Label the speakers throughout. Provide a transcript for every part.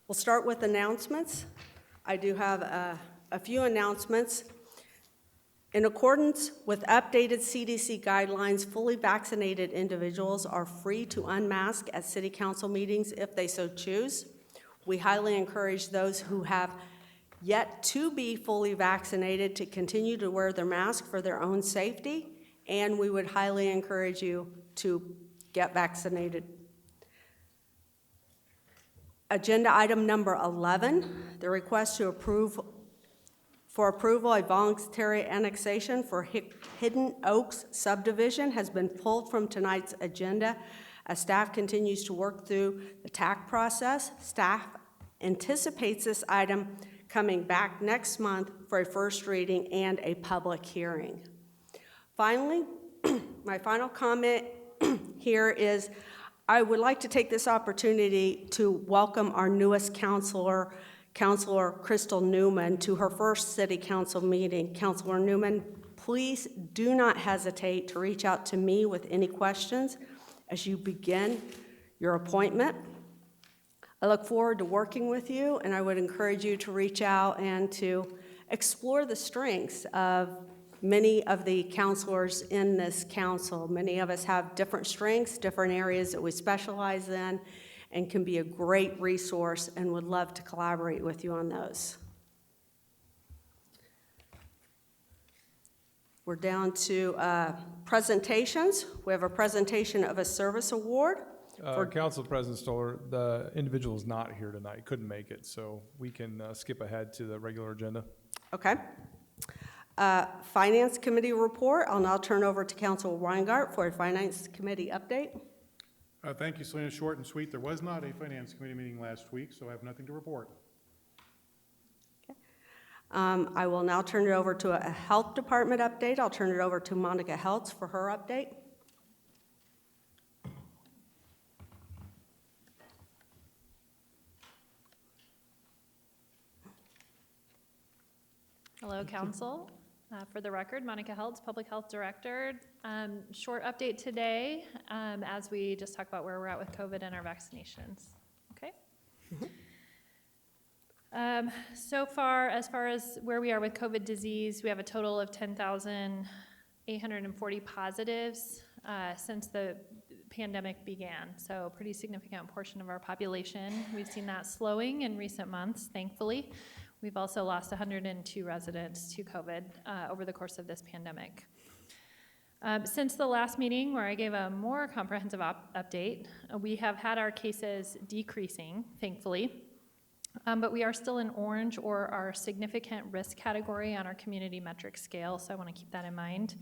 Speaker 1: We'll start with announcements. I do have a few announcements. In accordance with updated CDC guidelines, fully vaccinated individuals are free to unmask at city council meetings if they so choose. We highly encourage those who have yet to be fully vaccinated to continue to wear their mask for their own safety, and we would highly encourage you to get vaccinated. Agenda item number 11, the request to approve a voluntary annexation for Hidden Oaks subdivision has been pulled from tonight's agenda as staff continues to work through the TAC process. Staff anticipates this item coming back next month for a first reading and a public hearing. Finally, my final comment here is I would like to take this opportunity to welcome our newest Counselor Crystal Newman, to her first City Council meeting. Counselor Newman, please do not hesitate to reach out to me with any questions as you begin your appointment. I look forward to working with you, and I would encourage you to reach out and to explore the strengths of many of the counselors in this council. Many of us have different strengths, different areas that we specialize in, and can be a great resource, and would love to collaborate with you on those. We're down to presentations. We have a presentation of a service award.
Speaker 2: Council President Stoller, the individual is not here tonight, couldn't make it, so we can skip ahead to the regular agenda.
Speaker 1: Okay. Finance Committee report. I'll now turn over to Councilor Weingart for a Finance Committee update.
Speaker 3: Thank you, Selena. Short and sweet. There was not a Finance Committee meeting last week, so I have nothing to report.
Speaker 1: Okay. I will now turn it over to a Health Department update. I'll turn it over to Monica Heltz for her update.
Speaker 4: Hello, Council. For the record, Monica Heltz, Public Health Director. Short update today as we just talk about where we're at with COVID and our vaccinations. Okay. So far as where we are with COVID disease, we have a total of 10,840 positives since the pandemic began. So a pretty significant portion of our population. We've seen that slowing in recent months, thankfully. We've also lost 102 residents to COVID over the course of this pandemic. Since the last meeting, where I gave a more comprehensive update, we have had our cases decreasing, thankfully, but we are still in orange, or our significant risk category on our community metric scale, so I want to keep that in mind.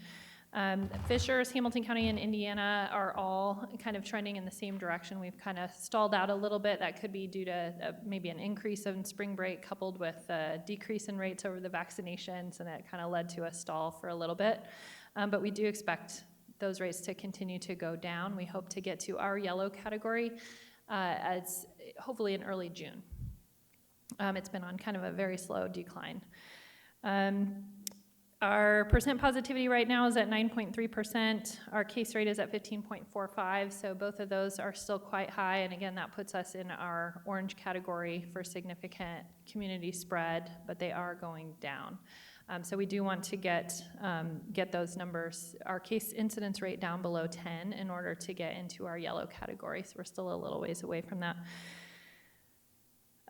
Speaker 4: Fishers, Hamilton County, and Indiana are all kind of trending in the same direction. We've kind of stalled out a little bit. That could be due to maybe an increase in spring break coupled with a decrease in rates over the vaccinations, and it kind of led to a stall for a little bit. But we do expect those rates to continue to go down. We hope to get to our yellow category as hopefully in early June. It's been on kind of a very slow decline. Our percent positivity right now is at 9.3%. Our case rate is at 15.45, so both of those are still quite high, and again, that puts us in our orange category for significant community spread, but they are going down. So we do want to get those numbers, our case incidence rate down below 10 in order to get into our yellow category, so we're still a little ways away from that.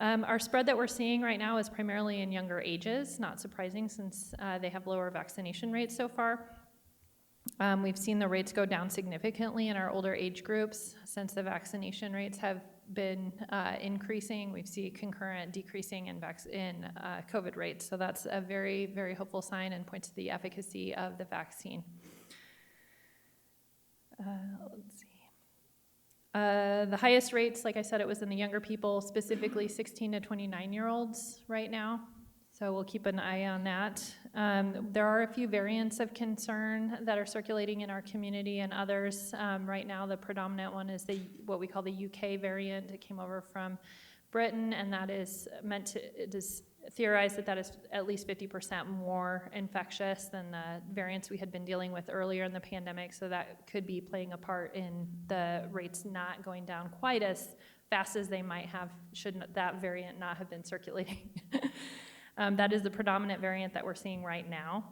Speaker 4: Our spread that we're seeing right now is primarily in younger ages, not surprising since they have lower vaccination rates so far. We've seen the rates go down significantly in our older age groups since the vaccination rates have been increasing. We've seen concurrent decreasing in COVID rates, so that's a very, very hopeful sign and points to the efficacy of the vaccine. Let's see. The highest rates, like I said, it was in the younger people, specifically 16 to 29-year-olds right now. So we'll keep an eye on that. There are a few variants of concern that are circulating in our community and others. Right now, the predominant one is what we call the UK variant. It came over from Britain, and that is it is theorized that is at least 50% more infectious than the variants we had been dealing with earlier in the pandemic, so that could be playing a part in the rates not going down quite as fast as they might have, should that variant not have been circulating. That is the predominant variant that we're seeing right now.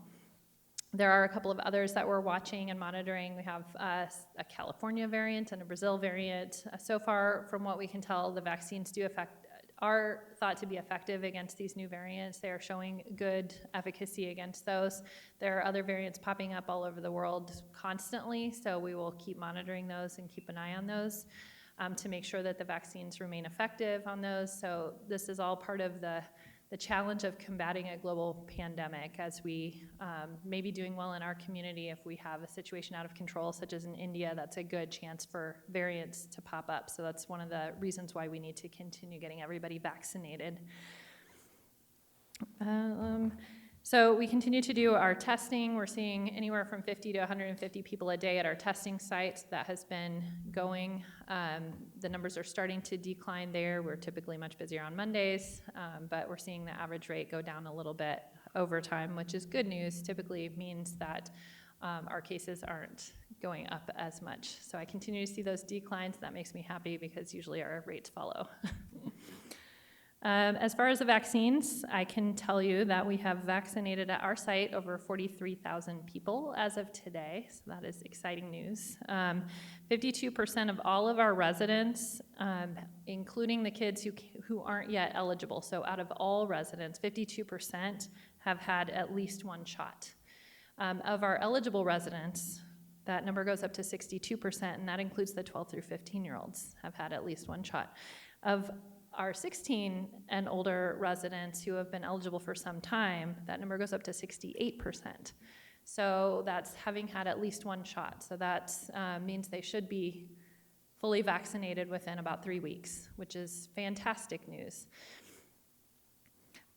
Speaker 4: There are a couple of others that we're watching and monitoring. We have a California variant and a Brazil variant. So far, from what we can tell, the vaccines are thought to be effective against these new variants. They are showing good efficacy against those. There are other variants popping up all over the world constantly, so we will keep monitoring those and keep an eye on those to make sure that the vaccines remain effective on those. So this is all part of the challenge of combating a global pandemic, as we may be doing well in our community. If we have a situation out of control, such as in India, that's a good chance for variants to pop up. So that's one of the reasons why we need to continue getting everybody vaccinated. So we continue to do our testing. We're seeing anywhere from 50 to 150 people a day at our testing sites. That has been going. The numbers are starting to decline there. We're typically much busier on Mondays, but we're seeing the average rate go down a little bit over time, which is good news. Typically means that our cases aren't going up as much. So I continue to see those declines. That makes me happy because usually our rates follow. As far as the vaccines, I can tell you that we have vaccinated at our site over 43,000 people as of today, so that is exciting news. 52% of all of our residents, including the kids who aren't yet eligible, so out of all residents, 52% have had at least one shot. Of our eligible residents, that number goes up to 62%, and that includes the 12 through 15-year-olds have had at least one shot. Of our 16 and older residents who have been eligible for some time, that number goes up to 68%. So that's having had at least one shot. So that means they should be fully vaccinated within about 3 weeks, which is fantastic news.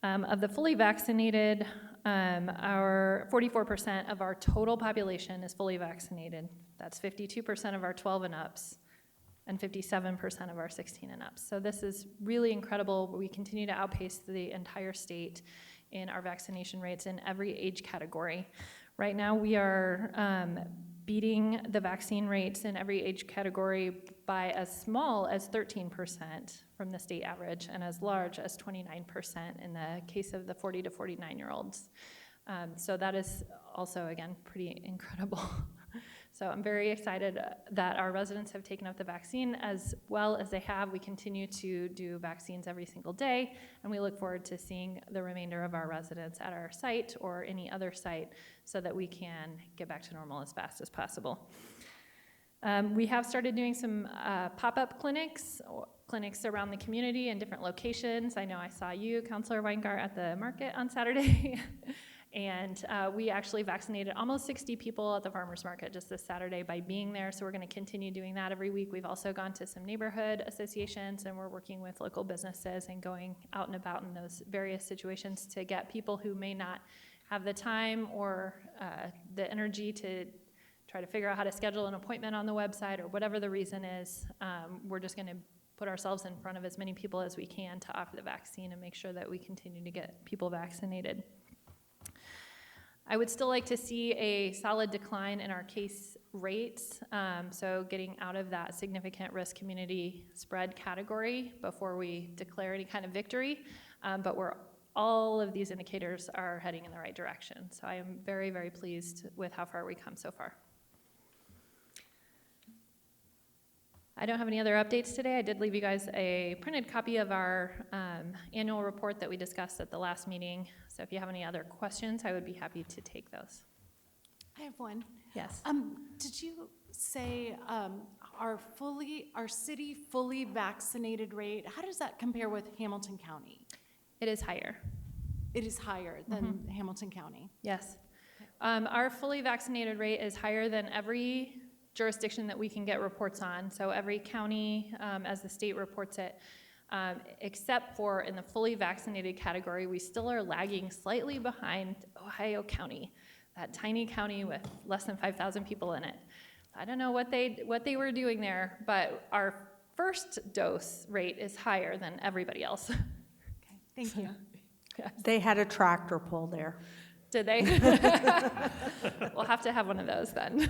Speaker 4: Of the fully vaccinated, our 44% of our total population is fully vaccinated. That's 52% of our 12 and ups, and 57% of our 16 and ups. So this is really incredible. We continue to outpace the entire state in our vaccination rates in every age category. Right now we are beating the vaccine rates in every age category by as small as 13% from the state average and as large as 29% in the case of the 40 to 49-year-olds. So that is also, again, pretty incredible. So I'm very excited that our residents have taken up the vaccine as well as they have. We continue to do vaccines every single day, and we look forward to seeing the remainder of our residents at our site or any other site so that we can get back to normal as fast as possible. We have started doing some pop-up clinics around the community in different locations. I know I saw you, Councilor Weingart, at the market on Saturday. And we actually vaccinated almost 60 people at the farmers market just this Saturday by being there, so we're going to continue doing that every week. We've also gone to some neighborhood associations, and we're working with local businesses and going out and about in those various situations to get people who may not have the time or the energy to try to figure out how to schedule an appointment on the website or whatever the reason is. We're just going to put ourselves in front of as many people as we can to offer the vaccine and make sure that we continue to get people vaccinated. I would still like to see a solid decline in our case rates, so getting out of that significant risk community spread category before we declare any kind of victory, but all of these indicators are heading in the right direction. So I am very, very pleased with how far we come so far. I don't have any other updates today. I did leave you guys a printed copy of our annual report that we discussed at the last meeting. So if you have any other questions, I would be happy to take those.
Speaker 5: I have one.
Speaker 4: Yes.
Speaker 5: Did you say our city fully vaccinated rate, how does that compare with Hamilton County?
Speaker 4: It is higher.
Speaker 5: It is higher than Hamilton County.
Speaker 4: Yes. Our fully vaccinated rate is higher than every jurisdiction that we can get reports on. So every county, as the state reports it, except for in the fully vaccinated category, we still are lagging slightly behind Ohio County, that tiny county with less than 5,000 people in it. I don't know what they were doing there, but our first dose rate is higher than everybody else.
Speaker 5: Okay, thank you.
Speaker 4: Yes.
Speaker 1: They had a tractor pull there.
Speaker 4: Did they? We'll have to have one of those then.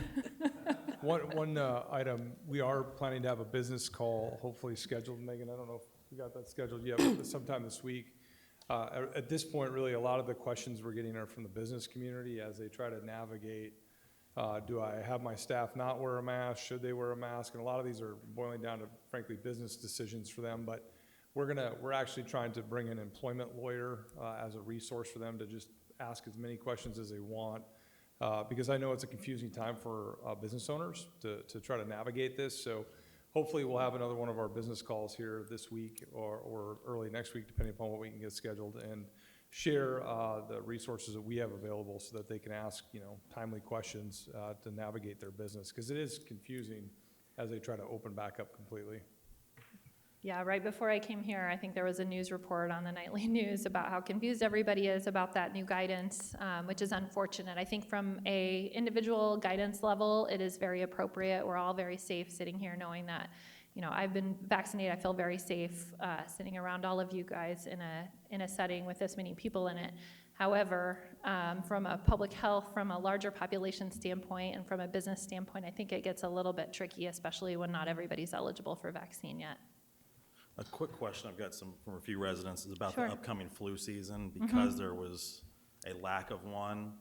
Speaker 2: One item, we are planning to have a business call, hopefully scheduled, Megan, I don't know if we got that scheduled yet, but sometime this week. At this point, really, a lot of the questions we're getting are from the business community as they try to navigate, do I have my staff not wear a mask? Should they wear a mask? And a lot of these are boiling down to, frankly, business decisions for them. But we're actually trying to bring an employment lawyer as a resource for them to just ask as many questions as they want. Because I know it's a confusing time for business owners to try to navigate this. So hopefully we'll have another one of our business calls here this week or early next week, depending upon what we can get scheduled, and share the resources that we have available so that they can ask, timely questions to navigate their business, because it is confusing as they try to open back up completely.
Speaker 4: Yeah, right before I came here, I think there was a news report on the nightly news about how confused everybody is about that new guidance, which is unfortunate. I think from a individual guidance level, it is very appropriate. We're all very safe sitting here knowing that, I've been vaccinated. I feel very safe sitting around all of you guys in a setting with this many people in it. However, from a public health, from a larger population standpoint, and from a business standpoint, I think it gets a little bit tricky, especially when not everybody's eligible for vaccine yet.
Speaker 6: A quick question I've got from a few residents is about
Speaker 4: Sure.
Speaker 6: the upcoming flu season. Because there was a lack of one,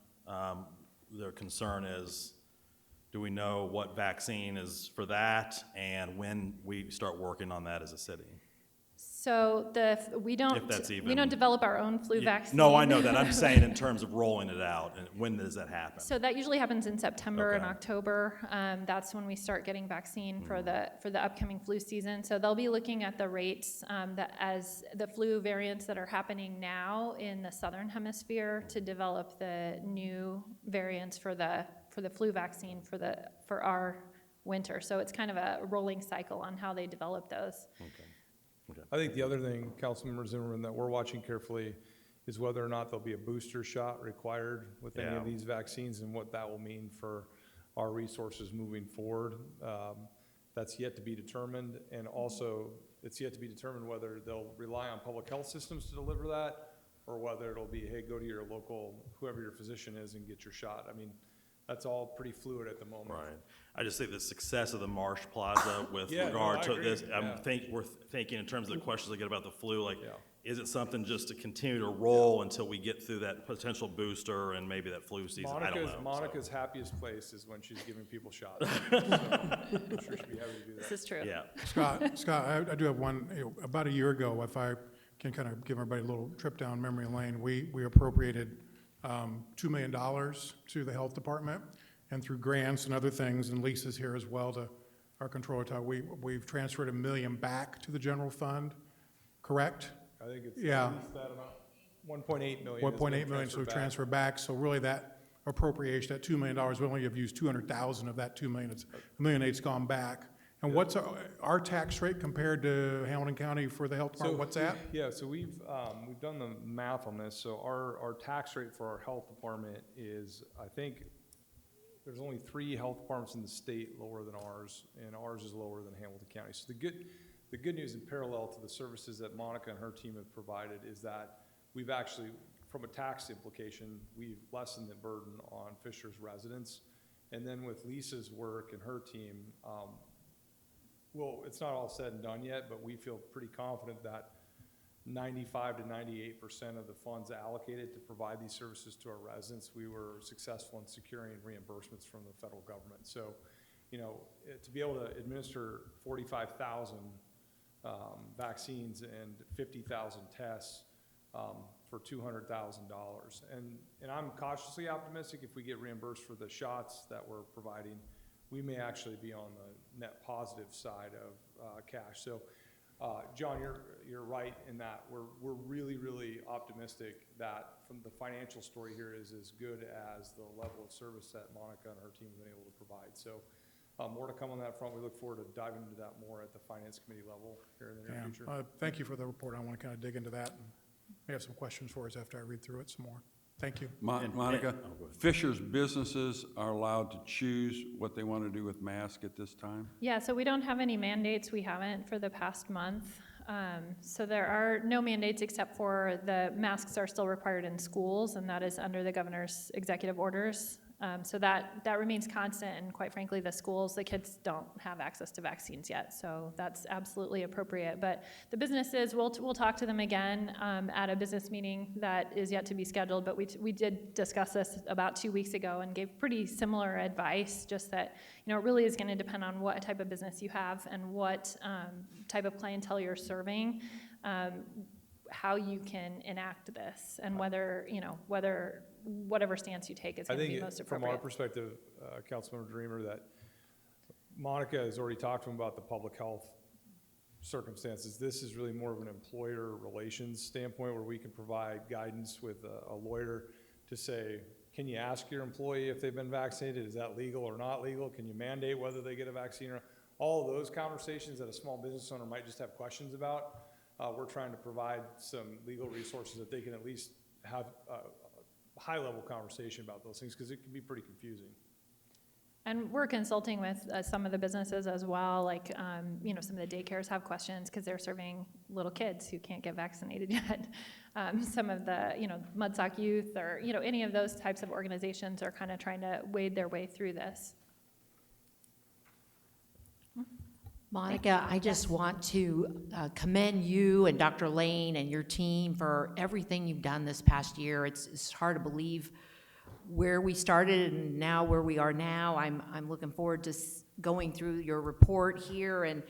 Speaker 6: their concern is, do we know what vaccine is for that and when we start working on that as a city?
Speaker 4: So we don't develop our own flu vaccine.
Speaker 6: No, I know that. I'm saying in terms of rolling it out, and when does that happen?
Speaker 4: So that usually happens in September and
Speaker 6: Okay.
Speaker 4: October. That's when we start getting vaccine for the upcoming flu season. So they'll be looking at the rates that as the flu variants that are happening now in the southern hemisphere to develop the new variants for the flu vaccine for our winter. So it's kind of a rolling cycle on how they develop those.
Speaker 6: Okay.
Speaker 2: I think the other thing, Councilmember Zimmerman, that we're watching carefully is whether or not there'll be a booster shot required with any of
Speaker 6: Yeah.
Speaker 2: these vaccines and what that will mean for our resources moving forward. That's yet to be determined. And also, it's yet to be determined whether they'll rely on public health systems to deliver that or whether it'll be, hey, go to your local, whoever your physician is, and get your shot. I mean, that's all pretty fluid at the moment.
Speaker 6: Right. I just think the success of the Marsh Plaza with
Speaker 2: Yeah, no,
Speaker 6: regard
Speaker 2: I
Speaker 6: to
Speaker 2: agree.
Speaker 6: this,
Speaker 2: Yeah.
Speaker 6: we're thinking in terms of the questions I get about the flu, like,
Speaker 2: Yeah.
Speaker 6: is it something just to continue to roll until we get through that potential booster and maybe that flu season? I don't know.
Speaker 2: Monica's happiest place is when she's giving people shots. So I'm sure she'd be happy to do
Speaker 4: This
Speaker 2: that.
Speaker 4: is true.
Speaker 6: Yeah.
Speaker 3: Scott, I do have one, about a year ago, if I can kind of give everybody a little trip down memory lane, we appropriated $2 million to the health department, and through grants and other things and leases here as well to our controller, we've transferred $1 million back to the general fund, correct?
Speaker 2: I think it's
Speaker 3: Yeah.
Speaker 2: at least that amount. 1.8 million.
Speaker 3: 1.8 million, so we transfer back, so really that appropriation, that $2 million, we only have used 200,000 of that 2 million, it's $1.8 million's gone back. And what's our tax rate compared to Hamilton County for the health department, what's that?
Speaker 2: Yeah, so we've done the math on this. So our tax rate for our health department is, I think, there's only 3 health departments in the state lower than ours, and ours is lower than Hamilton County. So the good news in parallel to the services that Monica and her team have provided is that we've actually, from a tax implication, we've lessened the burden on Fisher's residents. And then with Lisa's work and her team, well, it's not all said and done yet, but we feel pretty confident that 95 to 98% of the funds allocated to provide these services to our residents, we were successful in securing reimbursements from the federal government. So, to be able to administer 45,000 vaccines and 50,000 tests for $200,000. And I'm cautiously optimistic if we get reimbursed for the shots that we're providing, we may actually be on the net positive side of cash. So, John, you're right in that we're really, really optimistic that from the financial story here is as good as the level of service that Monica and her team have been able to provide. So, more to come on that front. We look forward to diving into that more at the Finance Committee level here in the near future.
Speaker 3: Thank you for the report, I want to kind of dig into that, and may have some questions for us after I read through it some more. Thank you.
Speaker 7: Monica,
Speaker 6: go ahead.
Speaker 7: Fisher's businesses are allowed to choose what they want to do with masks at this time?
Speaker 4: Yeah, so we don't have any mandates. We haven't for the past month. So there are no mandates except for the masks are still required in schools, and that is under the governor's executive orders. So that remains constant, and quite frankly, the schools, the kids don't have access to vaccines yet, so that's absolutely appropriate. But the businesses, we'll talk to them again at a business meeting that is yet to be scheduled, but we did discuss this about 2 weeks ago and gave pretty similar advice, just that, it really is gonna depend on what type of business you have and what type of clientele you're serving, how you can enact this, and whether whatever stance you take is
Speaker 2: I
Speaker 4: going to be
Speaker 2: think
Speaker 4: most
Speaker 2: from our
Speaker 4: appropriate.
Speaker 2: perspective, Councilmember Dreamer, that Monica has already talked to him about the public health circumstances. This is really more of an employer relations standpoint where we can provide guidance with a lawyer to say, can you ask your employee if they've been vaccinated? Is that legal or not legal? Can you mandate whether they get a vaccine or not? All of those conversations that a small business owner might just have questions about, we're trying to provide some legal resources that they can at least have a high-level conversation about those things, because it can be pretty confusing.
Speaker 4: And we're consulting with some of the businesses as well, like, some of the daycares have questions because they're serving little kids who can't get vaccinated yet. Some of the, Mudsock Youth or, any of those types of organizations are kind of trying to wade their way through this.
Speaker 8: Monica, I just want to commend you and Dr. Lane and your team for everything you've done this past year. It's hard to believe where we started and now where we are now. I'm looking forward to going through your report here. And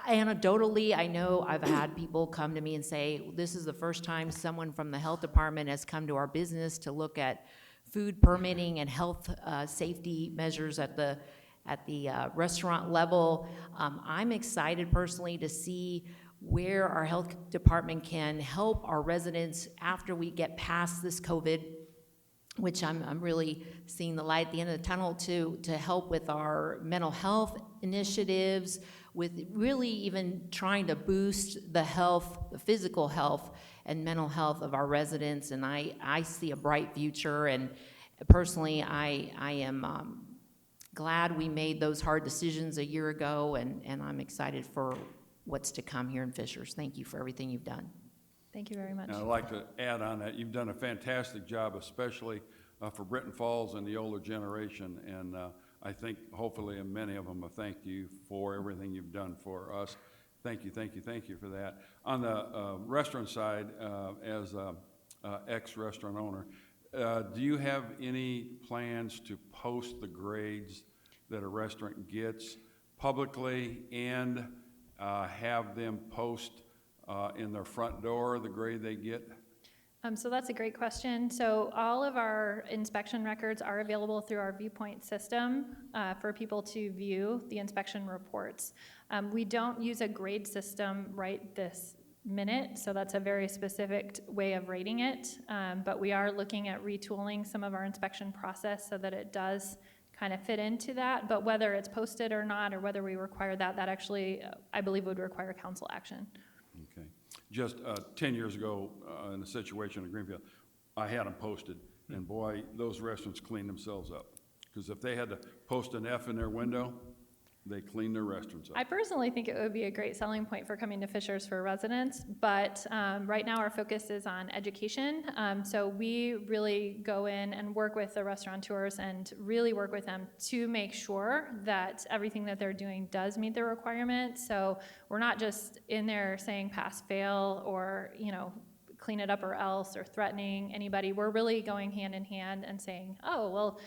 Speaker 8: anecdotally, I know I've had people come to me and say, this is the first time someone from the health department has come to our business to look at food permitting and health safety measures at the restaurant level. I'm excited personally to see where our health department can help our residents after we get past this COVID, which I'm really seeing the light at the end of the tunnel to help with our mental health initiatives, with really even trying to boost the health, the physical health and mental health of our residents. And I see a bright future, and personally I am glad we made those hard decisions a year ago, and I'm excited for what's to come here in Fishers. Thank you for everything you've done.
Speaker 4: Thank you very much.
Speaker 7: And I'd like to add on that, you've done a fantastic job, especially for Britton Falls and the older generation, and I think hopefully many of them have thanked you for everything you've done for us. Thank you, thank you, thank you for that. On the restaurant side, as ex-restaurant owner, do you have any plans to post the grades that a restaurant gets publicly and have them post in their front door the grade they get?
Speaker 4: So that's a great question. So all of our inspection records are available through our Viewpoint system for people to view the inspection reports. We don't use a grade system right this minute, so that's a very specific way of rating it, but we are looking at retooling some of our inspection process so that it does kind of fit into that. But whether it's posted or not, or whether we require that actually, I believe, would require council action.
Speaker 7: Okay. Just 10 years ago, in a situation in Greenfield, I had them posted, and boy, those restaurants cleaned themselves up. Because if they had to post an F in their window, they clean their restaurants up.
Speaker 4: I personally think it would be a great selling point for coming to Fishers for residents, but right now our focus is on education. So we really go in and work with the restaurateurs and really work with them to make sure that everything that they're doing does meet the requirements. So we're not just in there saying pass, fail, or clean it up or else, or threatening anybody. We're really going hand in hand and saying, oh, well,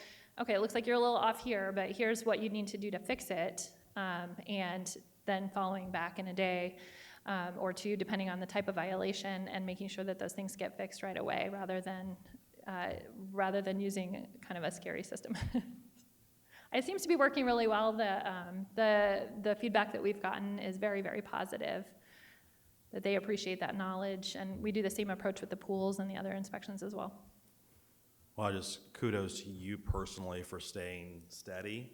Speaker 4: okay, it looks like you're a little off here, but here's what you need to do to fix it, and then following back in a day or two, depending on the type of violation, and making sure that those things get fixed right away, rather than using kind of a scary system. It seems to be working really well. The feedback that we've gotten is very, very positive, that they appreciate that knowledge, and we do the same approach with the pools and the other inspections as well.
Speaker 6: Well, just kudos to you personally for staying steady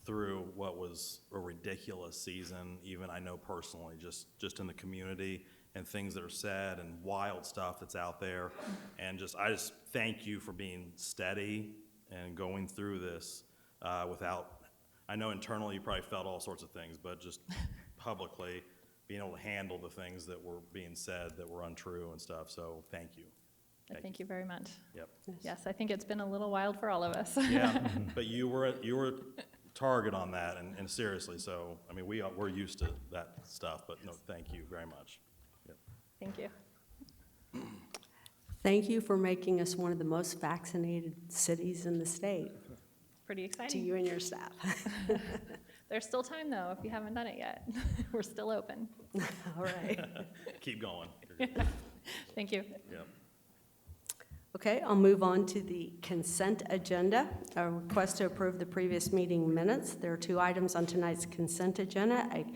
Speaker 6: through what was a ridiculous season, even I know personally, just in the community and things that are said and wild stuff that's out there. And I just thank you for being steady and going through this without, I know internally you probably felt all sorts of things, but just publicly being able to handle the things that were being said that were untrue and stuff. So thank you.
Speaker 4: But thank you very much.
Speaker 6: Yep.
Speaker 4: Yes, I think it's been a little wild for all of us.
Speaker 6: Yeah, but you were target on that, and seriously, so, I mean, we're used to that stuff, but no, thank you very much. Yep.
Speaker 4: Thank you.
Speaker 1: Thank you for making us one of the most vaccinated cities in the state,
Speaker 4: Pretty
Speaker 1: to
Speaker 4: exciting.
Speaker 1: you and your staff.
Speaker 4: There's still time, though, if you haven't done it yet. We're still open.
Speaker 1: All right.
Speaker 6: Keep going. You're good.
Speaker 4: Thank you.
Speaker 6: Yep.
Speaker 1: Okay, I'll move on to the consent agenda. A request to approve the previous meeting minutes. There are 2 items on tonight's consent agenda: a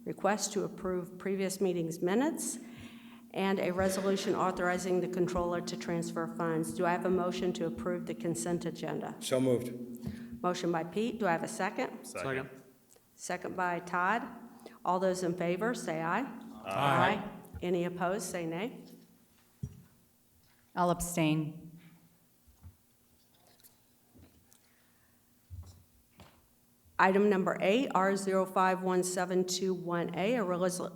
Speaker 1: request to approve previous meeting's minutes and a resolution authorizing the controller to transfer funds. Do I have a motion to approve the consent agenda?
Speaker 9: So moved.
Speaker 1: Motion by Pete. Do I have a second?
Speaker 6: Second.
Speaker 1: Second by Todd. All those in favor, say aye.
Speaker 8: Aye.
Speaker 1: Any opposed, say nay.
Speaker 10: I'll abstain.
Speaker 1: Item number 8, R051721A, a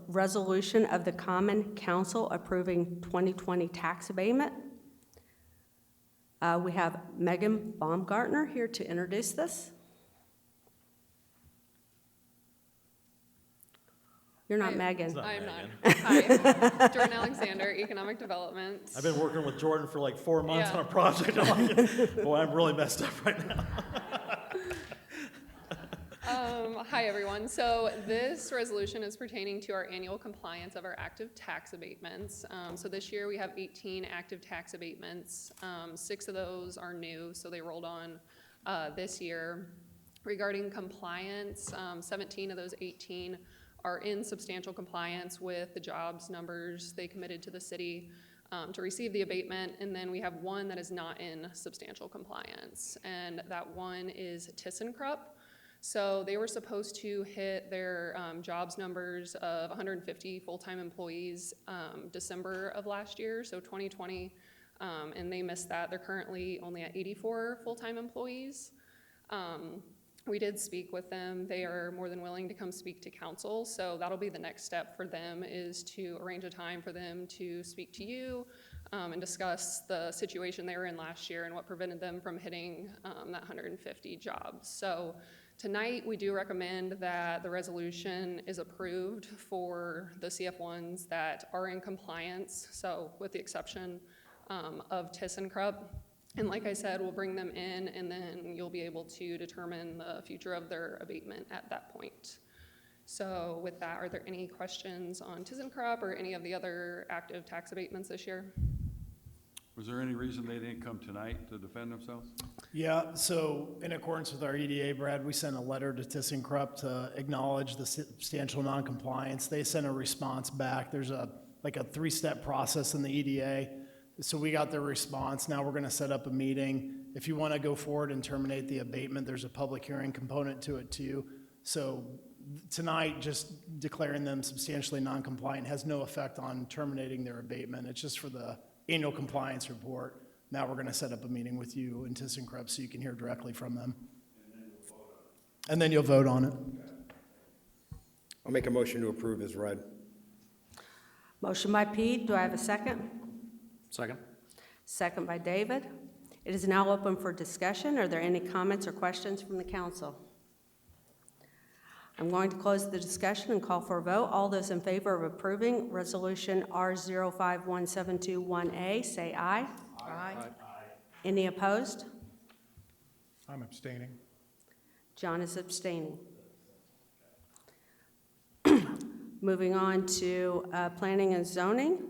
Speaker 1: resolution of the Common Council approving 2020 tax abatement. We have Megan Baumgartner here to introduce this. You're not Megan.
Speaker 6: It's not
Speaker 11: I'm
Speaker 6: Megan.
Speaker 11: not. Hi, Jordan Alexander, Economic Development.
Speaker 6: I've been working with Jordan for like 4 months
Speaker 11: Yeah.
Speaker 6: on a project. I'm like, boy, I'm really messed up right now.
Speaker 11: Hi, everyone. So this resolution is pertaining to our annual compliance of our active tax abatements. So this year we have 18 active tax abatements. 6 of those are new, so they rolled on this year. Regarding compliance, 17 of those 18 are in substantial compliance with the jobs numbers they committed to the city to receive the abatement, and then we have 1 that is not in substantial compliance, and that one is ThyssenKrupp. So they were supposed to hit their jobs numbers of 150 full-time employees December of last year, so 2020, and they missed that. They're currently only at 84 full-time employees. We did speak with them. They are more than willing to come speak to council, so that'll be the next step for them, is to arrange a time for them to speak to you and discuss the situation they were in last year and what prevented them from hitting that 150 jobs. So tonight, we do recommend that the resolution is approved for the CF1s that are in compliance, so with the exception of ThyssenKrupp. And like I said, we'll bring them in, and then you'll be able to determine the future of their abatement at that point. So with that, are there any questions on ThyssenKrupp or any of the other active tax abatements this year?
Speaker 7: Was there any reason they didn't come tonight to defend themselves?
Speaker 12: Yeah, so in accordance with our EDA, Brad, we sent a letter to ThyssenKrupp to acknowledge the substantial noncompliance. They sent a response back. There's a 3-step process in the EDA. So we got their response. Now we're going to set up a meeting. If you want to go forward and terminate the abatement, there's a public hearing component to it too. So tonight, just declaring them substantially non-compliant has no effect on terminating their abatement. It's just for the annual compliance report. Now we're going to set up a meeting with you and ThyssenKrupp so you can hear directly from them. And then you'll vote on it.
Speaker 9: I'll make a motion to approve as read.
Speaker 1: Motion by Pete. Do I have a second?
Speaker 9: Second.
Speaker 1: Second by David. It is now open for discussion. Are there any comments or questions from the council? I'm going to close the discussion and call for a vote. All those in favor of approving Resolution R051721A, say aye.
Speaker 8: Aye.
Speaker 1: Any opposed?
Speaker 3: I'm abstaining.
Speaker 1: John is abstaining. Moving on to Planning and Zoning,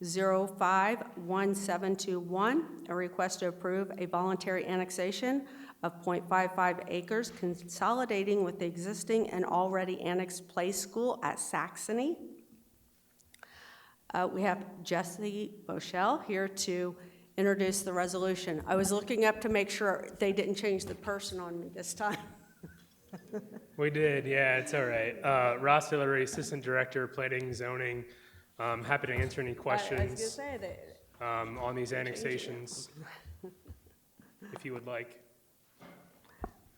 Speaker 1: 051721, a request to approve a voluntary annexation of .55 acres, consolidating with the existing and already annexed play school at Saxony. We have Jesse Boschel here to introduce the resolution. I was looking up to make sure they didn't change the person on me this time.
Speaker 13: We did, yeah, it's all right. Ross Hillary, Assistant Director, Planning and Zoning. Happy to answer any questions
Speaker 1: I was gonna say that.
Speaker 13: on these annexations, if you would like.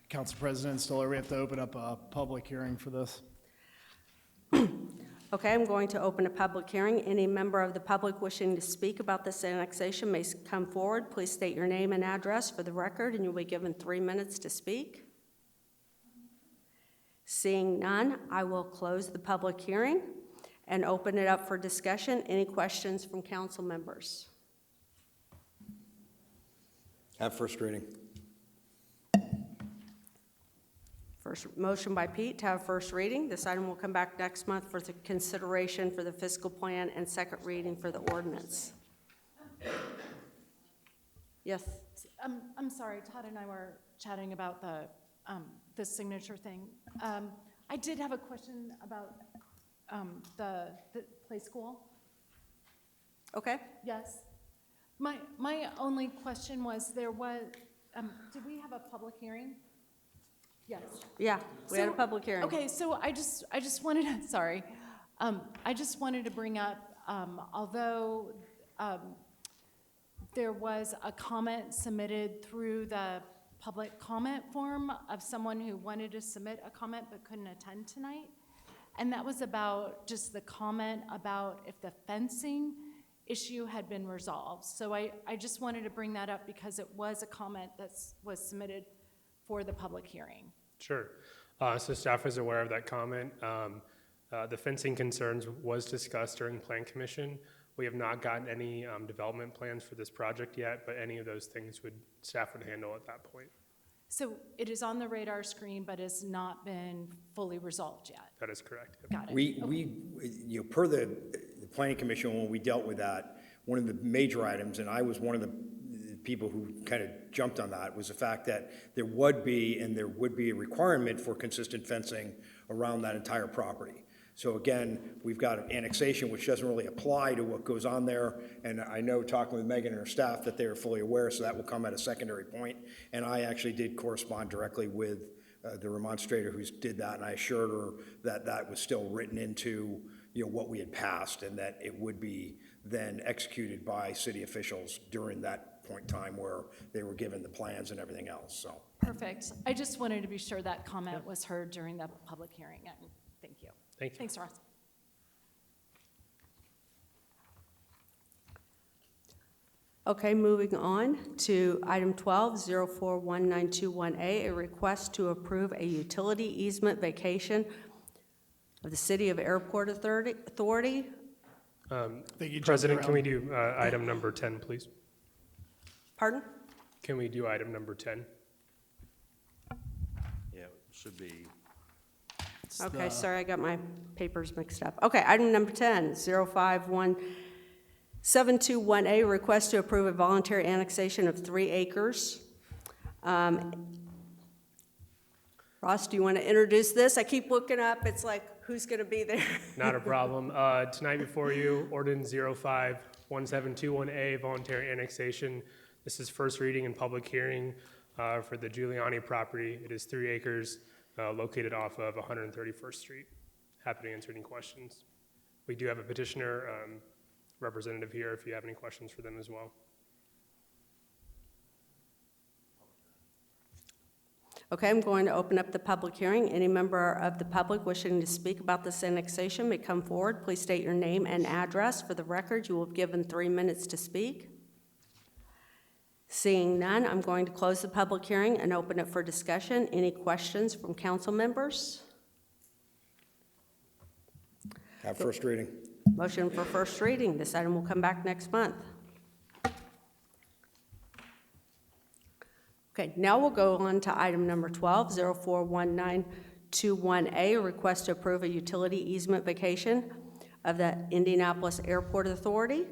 Speaker 12: Council President Stoller, we have to open up a public hearing for this.
Speaker 1: Okay, I'm going to open a public hearing. Any member of the public wishing to speak about this annexation may come forward. Please state your name and address for the record, and you'll be given 3 minutes to speak. Seeing none, I will close the public hearing and open it up for discussion. Any questions from council members?
Speaker 9: Have first reading.
Speaker 1: First motion by Pete to have first reading. This item will come back next month for the consideration for the fiscal plan and second reading for the ordinance. Yes,
Speaker 5: I'm sorry, Todd and I were chatting about the signature thing. I did have a question about the play school.
Speaker 1: okay.
Speaker 5: Yes. My only question was, did we have a public hearing? Yes.
Speaker 1: Yeah, we had a
Speaker 5: So-
Speaker 1: public hearing.
Speaker 5: Okay, so I just wanted to, sorry, I just wanted to bring up, although there was a comment submitted through the public comment form of someone who wanted to submit a comment but couldn't attend tonight, and that was about just the comment about if the fencing issue had been resolved. So I just wanted to bring that up because it was a comment that was submitted for the public hearing.
Speaker 13: Sure. So staff is aware of that comment. The fencing concerns was discussed during Plan Commission. We have not gotten any development plans for this project yet, but any of those things staff would handle at that point.
Speaker 5: So it is on the radar screen, but has not been fully resolved yet.
Speaker 13: That is correct.
Speaker 5: Got it.
Speaker 9: We per the planning commission, when we dealt with that, one of the major items, and I was one of the people who kind of jumped on that, was the fact that there would be a requirement for consistent fencing around that entire property. So again, we've got an annexation which doesn't really apply to what goes on there, and I know talking with Megan and her staff that they are fully aware, so that will come at a secondary point. And I actually did correspond directly with the remonstrator who did that, and I assured her that that was still written into what we had passed, and that it would be then executed by city officials during that point in time where they were given the plans and everything else. So
Speaker 5: Perfect. I just wanted to be sure that comment was heard during the public hearing. And thank you.
Speaker 13: Thank you.
Speaker 5: Thanks, Ross.
Speaker 1: Okay, moving on to item 12, 041921A, a request to approve a utility easement vacation of the City of Airport Authority.
Speaker 13: President, can we do item number 10, please?
Speaker 1: Pardon?
Speaker 13: Can we do item number 10?
Speaker 6: Yeah, it should be.
Speaker 1: Okay, sorry, I got my papers mixed up. Okay, item number 10, 051721A, request to approve a voluntary annexation of 3 acres. Ross, do you want to introduce this? I keep looking up, it's like, who's going to be there?
Speaker 13: Not a problem. Tonight before you, ordinance 051721A, voluntary annexation. This is first reading and public hearing for the Giuliani property. It is 3 acres located off of 131st Street. Happy to answer any questions. We do have a petitioner representative here if you have any questions for them as well.
Speaker 1: Okay, I'm going to open up the public hearing. Any member of the public wishing to speak about this annexation may come forward. Please state your name and address. For the record, you will be given 3 minutes to speak. Seeing none, I'm going to close the public hearing and open it for discussion. Any questions from council members?
Speaker 9: have first reading.
Speaker 1: Motion for first reading. This item will come back next month. Okay, now we'll go on to item number 12, 041921A, a request to approve a utility easement vacation of the Indianapolis Airport Authority.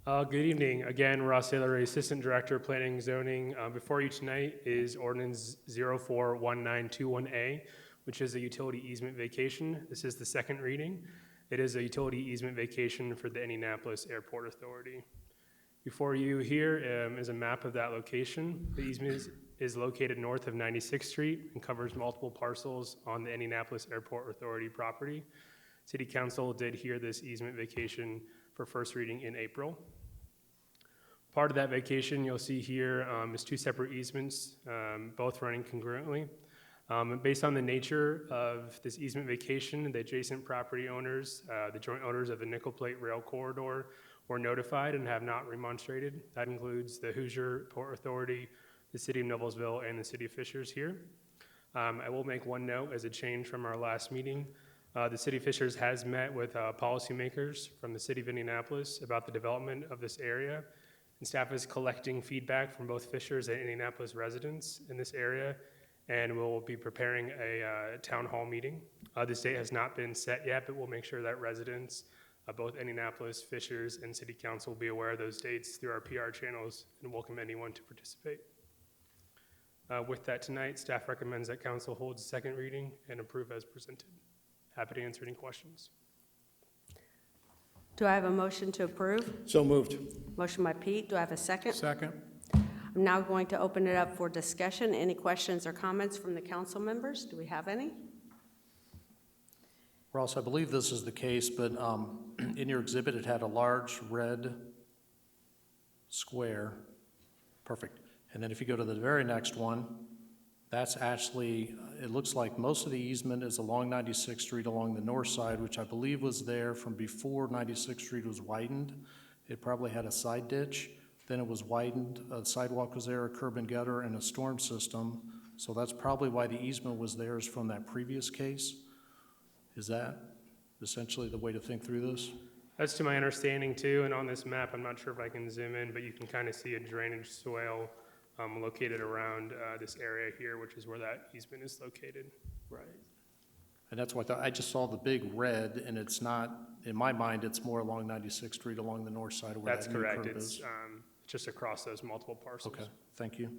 Speaker 13: Good evening. Again, Ross Taylor, Assistant Director, Planning and Zoning. Before you tonight is ordinance 041921A, which is a utility easement vacation. This is the second reading. It is a utility easement vacation for the Indianapolis Airport Authority. Before you here is a map of that location. The easement is located north of 96th Street and covers multiple parcels on the Indianapolis Airport Authority property. City Council did hear this easement vacation for first reading in April. Part of that vacation you'll see here is 2 separate easements, both running concurrently. Based on the nature of this easement vacation, the adjacent property owners, the joint owners of the Nickel Plate Rail Corridor, were notified and have not remonstrated. That includes the Hoosier Port Authority, the City of Noblesville, and the City of Fishers here. I will make one note as a change from our last meeting. The City of Fishers has met with policymakers from the City of Indianapolis about the development of this area, and staff is collecting feedback from both Fishers and Indianapolis residents in this area, and we'll be preparing a town hall meeting. This date has not been set yet, but we'll make sure that residents, both Indianapolis, Fishers, and City Council will be aware of those dates through our PR channels and welcome anyone to participate. With that tonight, staff recommends that council holds a second reading and approve as presented. Happy to answer any questions.
Speaker 1: Do I have a motion to approve?
Speaker 9: So moved.
Speaker 1: Motion by Pete. Do I have a second?
Speaker 3: Second.
Speaker 1: I'm now going to open it up for discussion. Any questions or comments from the council members? Do we have any?
Speaker 10: Ross, I believe this is the case, but in your exhibit, it had a large red square. Perfect. And then if you go to the very next one, that's actually, it looks like most of the easement is along 96th Street along the north side, which I believe was there from before 96th Street was widened. It probably had a side ditch. Then it was widened, a sidewalk was there, a curb and gutter, and a storm system. So that's probably why the easement was there, is from that previous case. Is that essentially the way to think through this?
Speaker 13: That's to my understanding too, and on this map, I'm not sure if I can zoom in, but you can kind of see a drainage swale located around this area here, which is where that easement is located.
Speaker 10: Right. And that's what I just saw the big red, and it's not, in my mind, it's more along 96th Street along the north side of where
Speaker 13: That's
Speaker 10: that new
Speaker 13: correct.
Speaker 10: curb
Speaker 13: It's
Speaker 10: is.
Speaker 13: just across those multiple parcels.
Speaker 10: Okay, thank you.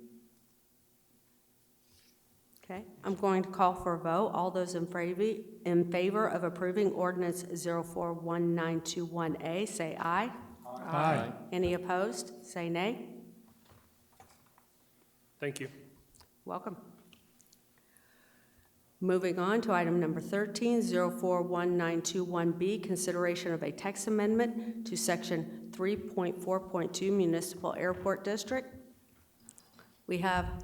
Speaker 1: Okay, I'm going to call for a vote. All those in favor of approving ordinance 041921A, say aye.
Speaker 3: Aye.
Speaker 1: Any opposed? Say nay.
Speaker 13: Thank you.
Speaker 1: Welcome. Moving on to item number 13, 041921B, consideration of a text amendment to section 3.4.2 Municipal Airport District. We have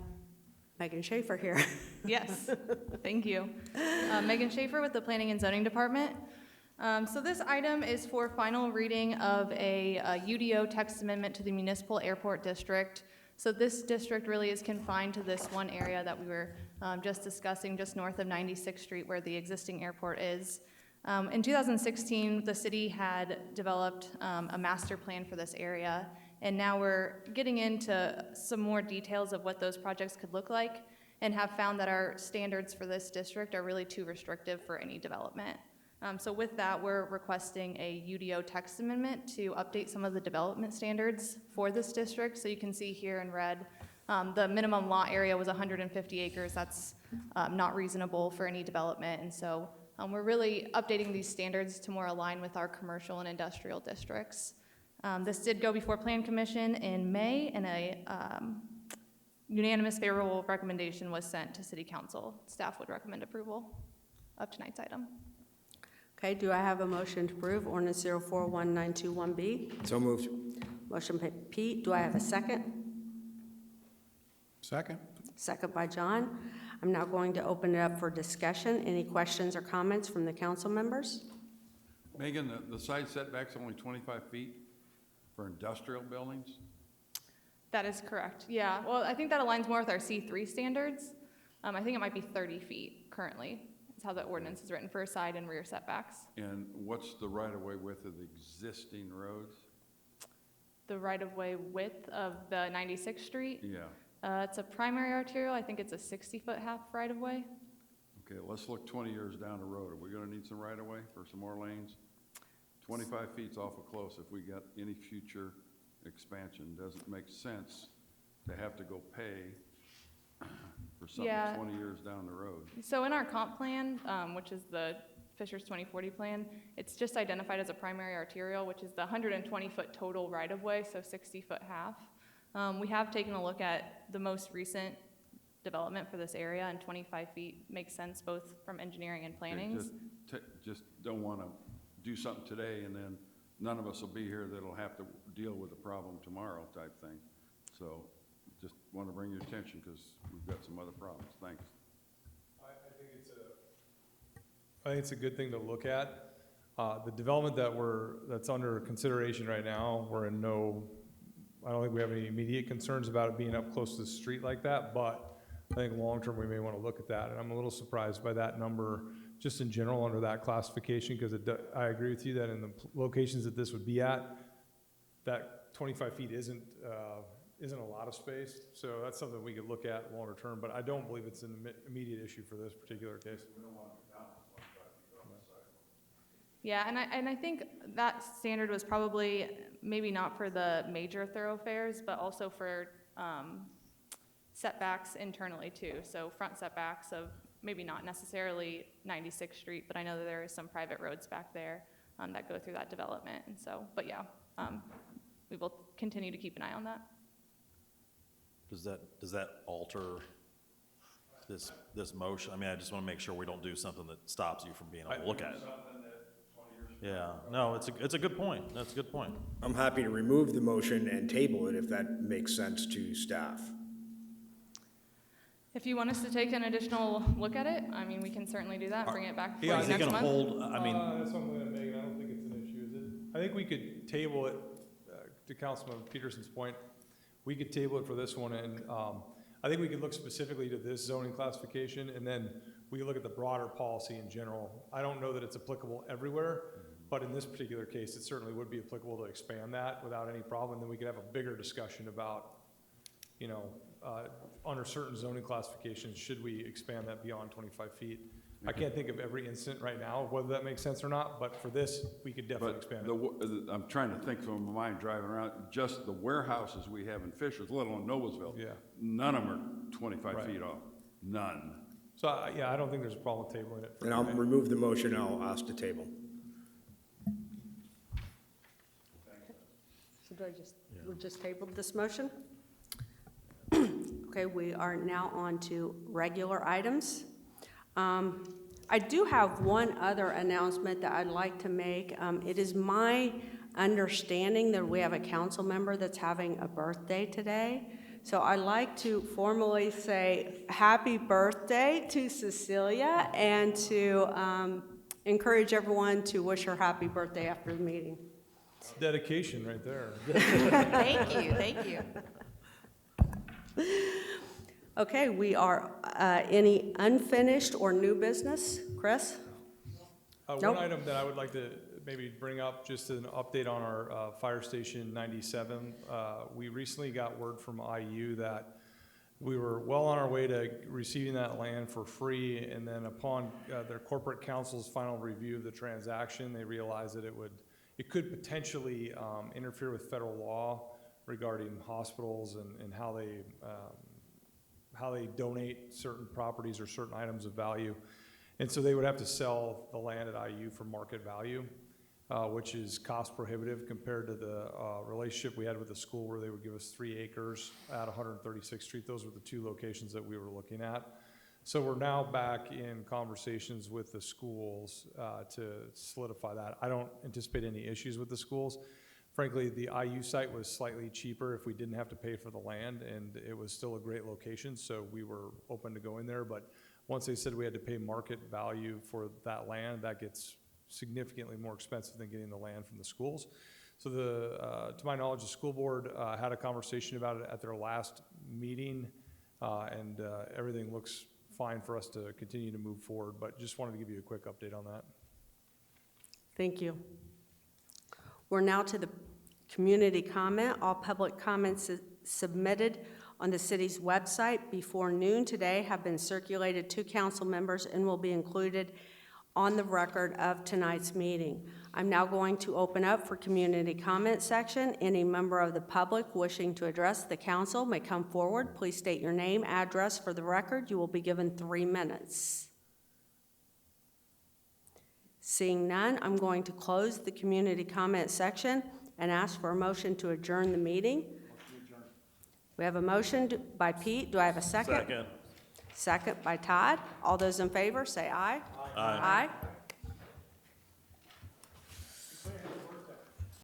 Speaker 1: Megan Schaefer here.
Speaker 14: Yes, thank you. Megan Schaefer with the Planning and Zoning Department. So this item is for final reading of a UDO text amendment to the Municipal Airport District. So this district really is confined to this one area that we were just discussing, just north of 96th Street, where the existing airport is. In 2016, the city had developed a master plan for this area, and now we're getting into some more details of what those projects could look like, and have found that our standards for this district are really too restrictive for any development. So with that, we're requesting a UDO text amendment to update some of the development standards for this district. So you can see here in red, the minimum lot area was 150 acres. That's not reasonable for any development. And so we're really updating these standards to more align with our commercial and industrial districts. This did go before Plan Commission in May, and a unanimous favorable recommendation was sent to City Council. Staff would recommend approval of tonight's item.
Speaker 1: Okay, do I have a motion to approve ordinance 041921B?
Speaker 9: So moved.
Speaker 1: Motion by Pete. Do I have a second?
Speaker 3: Second.
Speaker 1: Second by John. I'm now going to open it up for discussion. Any questions or comments from the council members?
Speaker 7: Megan, the side setback's only 25 feet for industrial buildings?
Speaker 14: That is correct, yeah. Well, I think that aligns more with our C3 standards. I think it might be 30 feet currently. That's how the ordinance is written for side and rear setbacks.
Speaker 7: And what's the right-of-way width of the existing roads?
Speaker 14: The right-of-way width of the 96th Street,
Speaker 7: Yeah.
Speaker 14: it's a primary arterial. I think it's a 60-foot half right-of-way.
Speaker 7: Okay, let's look 20 years down the road. Are we gonna need some right-of-way for some more lanes? 25 feet's awful close. If we got any future expansion, doesn't make sense to have to go pay for something
Speaker 14: Yeah.
Speaker 7: 20 years down the road.
Speaker 14: So in our comp plan, which is the Fisher's 2040 plan, it's just identified as a primary arterial, which is the 120-foot total right-of-way, so 60-foot half. We have taken a look at the most recent development for this area, and 25 feet makes sense both from engineering and planning.
Speaker 7: Just don't want to do something today and then none of us will be here that'll have to deal with the problem tomorrow type thing. So just want to bring your attention because we've got some other problems. Thanks.
Speaker 2: I I think it's a good thing to look at. The development that's under consideration right now, I don't think we have any immediate concerns about it being up close to the street like that, but I think long-term, we may want to look at that. And I'm a little surprised by that number, just in general, under that classification, because I agree with you that in the locations that this would be at, that 25 feet isn't a lot of space. So that's something we could look at longer term, but I don't believe it's an immediate issue for this particular case.
Speaker 14: Yeah, and I think that standard was probably maybe not for the major thoroughfares, but also for setbacks internally too. So front setbacks of maybe not necessarily 96th Street, but I know that there is some private roads back there that go through that development. And so, but yeah, we will continue to keep an eye on that.
Speaker 6: Does that alter this motion? I mean, I just want to make sure we don't do something that stops you from being able to look at it. Yeah, no, it's a good point. That's a good point.
Speaker 9: I'm happy to remove the motion and table it if that makes sense to staff.
Speaker 14: If you want us to take an additional look at it, I mean, we can certainly do that, bring it back for you
Speaker 6: Yeah, is it
Speaker 14: next
Speaker 6: gonna
Speaker 14: month.
Speaker 6: hold, I mean,
Speaker 2: That's something that Megan, I don't think it's an issue, is it? I think we could table it, to Councilman Peterson's point, we could table it for this one, and I think we could look specifically to this zoning classification, and then we could look at the broader policy in general. I don't know that it's applicable everywhere, but in this particular case, it certainly would be applicable to expand that without any problem. Then we could have a bigger discussion about, under certain zoning classifications, should we expand that beyond 25 feet? I can't think of every incident right now, whether that makes sense or not, but for this, we could definitely expand it.
Speaker 7: I'm trying to think from my mind driving around, just the warehouses we have in Fishers, let alone Noblesville.
Speaker 2: Yeah.
Speaker 7: None of them are 25
Speaker 2: Right.
Speaker 7: feet off. None.
Speaker 2: So, I don't think there's a problem with tabling it.
Speaker 9: And I'll remove the motion, and I'll ask to table.
Speaker 1: So we'll just table this motion? Okay, we are now on to regular items. I do have one other announcement that I'd like to make. It is my understanding that we have a council member that's having a birthday today. So I'd like to formally say happy birthday to Cecilia and to encourage everyone to wish her happy birthday after the meeting.
Speaker 2: It's dedication right there.
Speaker 8: Thank you, thank you.
Speaker 1: Okay, we are, any unfinished or new business? Chris?
Speaker 2: One
Speaker 1: Nope.
Speaker 2: item that I would like to maybe bring up, just an update on our Fire Station 97. We recently got word from IU that we were well on our way to receiving that land for free, and then upon their corporate counsel's final review of the transaction, they realized that it could potentially interfere with federal law regarding hospitals and how they donate certain properties or certain items of value. And so they would have to sell the land at IU for market value, which is cost prohibitive compared to the relationship we had with the school where they would give us 3 acres at 136th Street. Those were the 2 locations that we were looking at. So we're now back in conversations with the schools to solidify that. I don't anticipate any issues with the schools. Frankly, the IU site was slightly cheaper if we didn't have to pay for the land, and it was still a great location, so we were open to going there. But once they said we had to pay market value for that land, that gets significantly more expensive than getting the land from the schools. So to my knowledge, the school board had a conversation about it at their last meeting, and everything looks fine for us to continue to move forward, but just wanted to give you a quick update on that.
Speaker 1: Thank you. We're now to the community comment. All public comments submitted on the city's website before noon today have been circulated to council members and will be included on the record of tonight's meeting. I'm now going to open up for community comment section. Any member of the public wishing to address the council may come forward. Please state your name, address for the record. You will be given 3 minutes. Seeing none, I'm going to close the community comment section and ask for a motion to adjourn the meeting. We have a motion by Pete. Do I have a second?
Speaker 6: Second.
Speaker 1: Second by Todd. All those in favor, say aye.
Speaker 6: Aye.
Speaker 1: Aye.